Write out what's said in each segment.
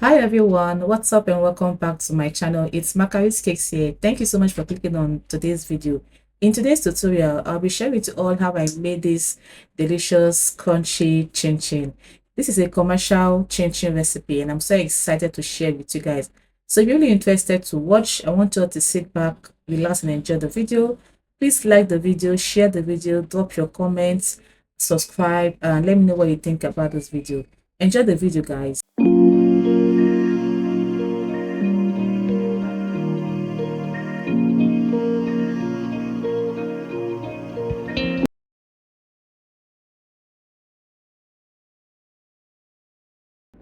Hi everyone, what's up and welcome back to my channel. It's Macari's Cakes here. Thank you so much for clicking on today's video. In today's tutorial, I'll be sharing with you all how I made this delicious crunchy chin chin. This is a commercial chin chin recipe and I'm so excited to share with you guys. So if you're really interested to watch, I want you all to sit back, relax and enjoy the video. Please like the video, share the video, drop your comments, subscribe and let me know what you think about this video. Enjoy the video guys.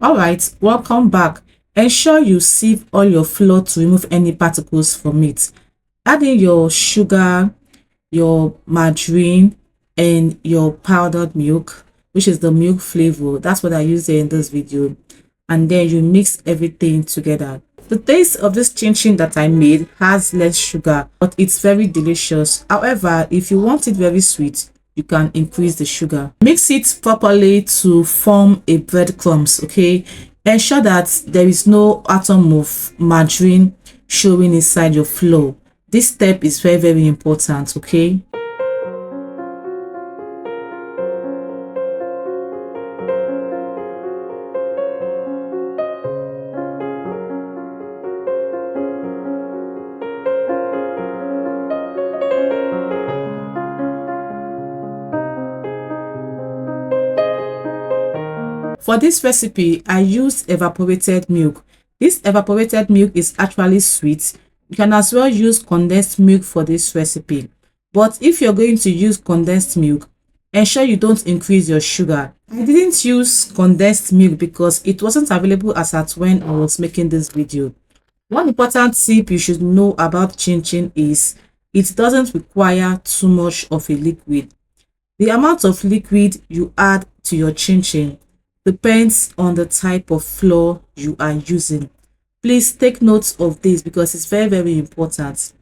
Alright, welcome back. Ensure you sieve all your flour to remove any particles from it. Add in your sugar, your margarine, and your powdered milk, which is the milk flavor. That's what I use in this video. And then you mix everything together. The taste of this chin chin that I made has less sugar, but it's very delicious. However, if you want it very sweet, you can increase the sugar. Mix it properly to form a breadcrumbs, okay? Ensure that there is no atom of margarine showing inside your flour. This step is very important, okay? For this recipe, I used evaporated milk. This evaporated milk is actually sweet. You can as well use condensed milk for this recipe. But if you're going to use condensed milk, ensure you don't increase your sugar. I didn't use condensed milk because it wasn't available as at when I was making this video. One important tip you should know about chin chin is it doesn't require too much of a liquid. The amount of liquid you add to your chin chin depends on the type of flour you are using. Please take note of this because it's very important.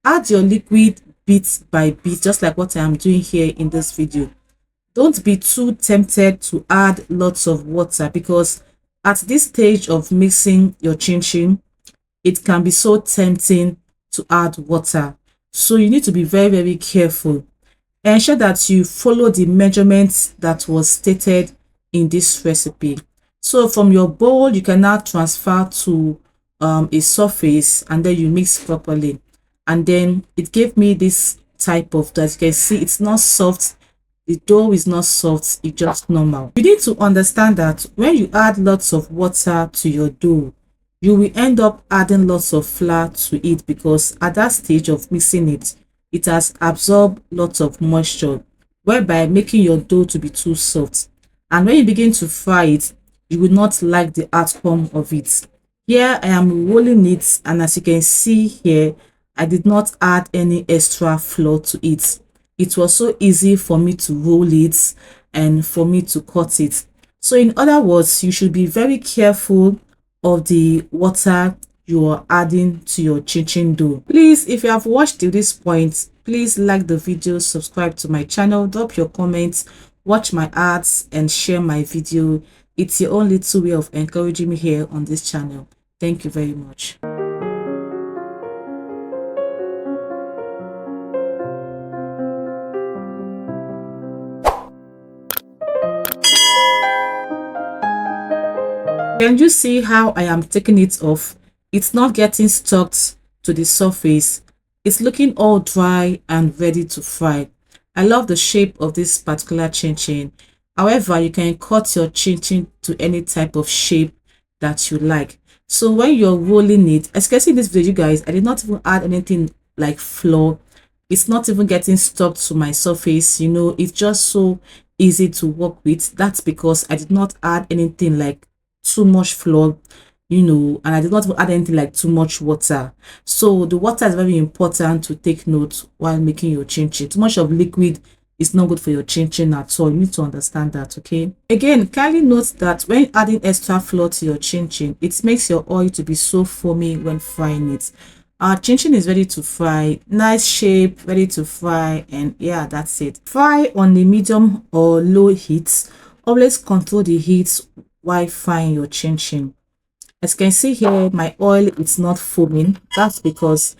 Add your liquid bit by bit, just like what I am doing here in this video. Don't be too tempted to add lots of water because at this stage of mixing your chin chin, it can be so tempting to add water. So you need to be very careful. Ensure that you follow the measurements that was stated in this recipe. So from your bowl, you can now transfer to a surface and then you mix properly. And then it gave me this type of, as you can see, it's not soft. The dough is not soft, it's just normal. You need to understand that when you add lots of water to your dough, you will end up adding lots of flour to it because at that stage of mixing it, it has absorbed lots of moisture, whereby making your dough to be too soft. And when you begin to fry it, you will not like the outcome of it. Here I am rolling it, and as you can see here, I did not add any extra flour to it. It was so easy for me to roll it and for me to cut it. So in other words, you should be very careful of the water you are adding to your chin chin dough. Please, if you have watched till this point, please like the video, subscribe to my channel, drop your comments, watch my ads and share my video. It's your own little way of encouraging me here on this channel. Thank you very much. Can you see how I am taking it off? It's not getting stuck to the surface. It's looking all dry and ready to fry. I love the shape of this particular chin chin. However, you can cut your chin chin to any type of shape that you like. So when you're rolling it, as you can see in this video, you guys, I did not even add anything like flour. It's not even getting stuck to my surface. You know, it's just so easy to work with. That's because I did not add anything like too much flour, you know, and I did not add anything like too much water. So the water is very important to take note while making your chin chin. Too much of liquid is not good for your chin chin at all. You need to understand that, okay? Again, kindly note that when adding extra flour to your chin chin, it makes your oil to be so foamy when frying it. Our chin chin is ready to fry, nice shape, ready to fry, and yeah, that's it. Fry on the medium or low heat. Always control the heat while frying your chin chin. As you can see here, my oil is not foaming. That's because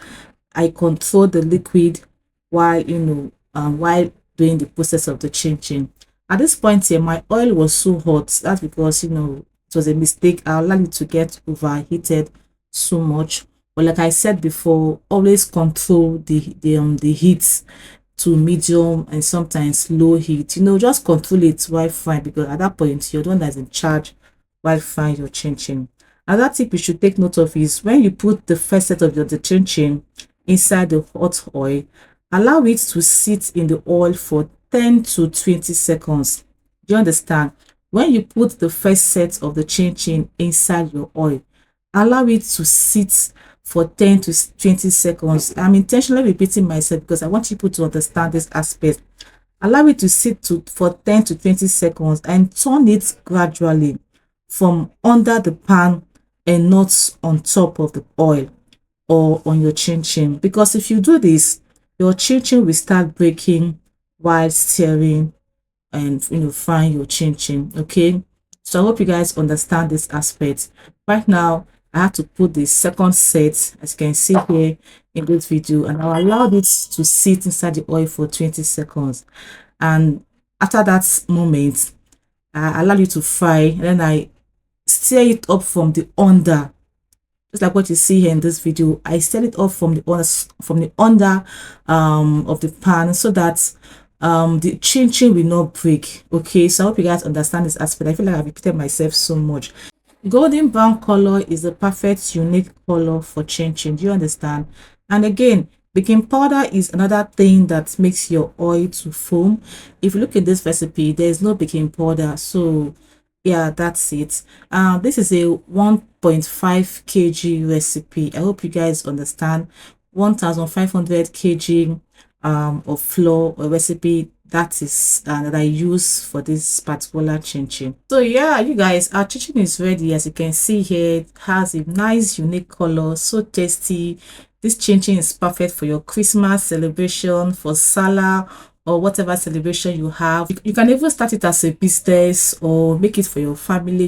I control the liquid while while doing the process of the changing. At this point here, my oil was so hot. That's because it was a mistake. I allowed it to get overheated so much. But like I said before, always control the heat to medium and sometimes low heat. Just control it while frying, because at that point you're the one that's in charge while frying your chin. Another tip you should take note of is when you put the first set of the chin inside the hot oil, allow it to sit in the oil for 10 to 20 seconds. Do you understand? When you put the first set of the chin inside your oil, allow it to sit for 10 to 20 seconds. I'm intentionally repeating myself because I want people to understand this aspect. Allow it to sit for 10 to 20 seconds and turn it gradually from under the pan and not on top of the oil or on your chin, because if you do this, your chin will start breaking while stirring and frying your chin. Okay, so I hope you guys understand this aspect. Right now I have to put the second set, as you can see here in this video, and I'll allow it to sit inside the oil for 20 seconds. And after that moment, I allow it to fry, and then I stir it up from the under, just like what you see here in this video. I stir it up from the under of the pan, so that the chin will not break. Okay, so I hope you guys understand this aspect. I feel like I've repeated myself so much. Golden brown color is the perfect unique color for chin. Do you understand? And again, baking powder is another thing that makes your oil to foam. If you look at this recipe, there is no baking powder, so yeah, that's it. This is a 1.5 kg recipe. I hope you guys understand. 1500 kg of flour or recipe, that is that I use for this particular chin. So yeah, you guys, our chin is ready. As you can see here, it has a nice unique color, so tasty. This chin is perfect for your Christmas celebration, for Salah, or whatever celebration you have. You can even start it as a business or make it for your family.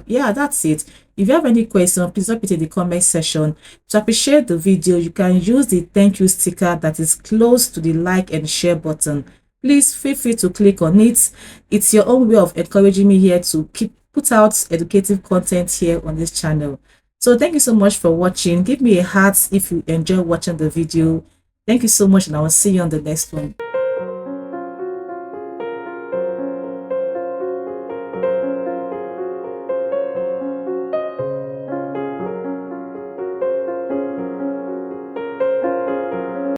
Yeah, that's it. If you have any questions, please drop it in the comment section. To appreciate the video, you can use the thank you sticker that is close to the like and share button. Please feel free to click on it. It's your own way of encouraging me here to put out educative content here on this channel. So thank you so much for watching. Give me a heart if you enjoy watching the video. Thank you so much, and I will see you on the next one.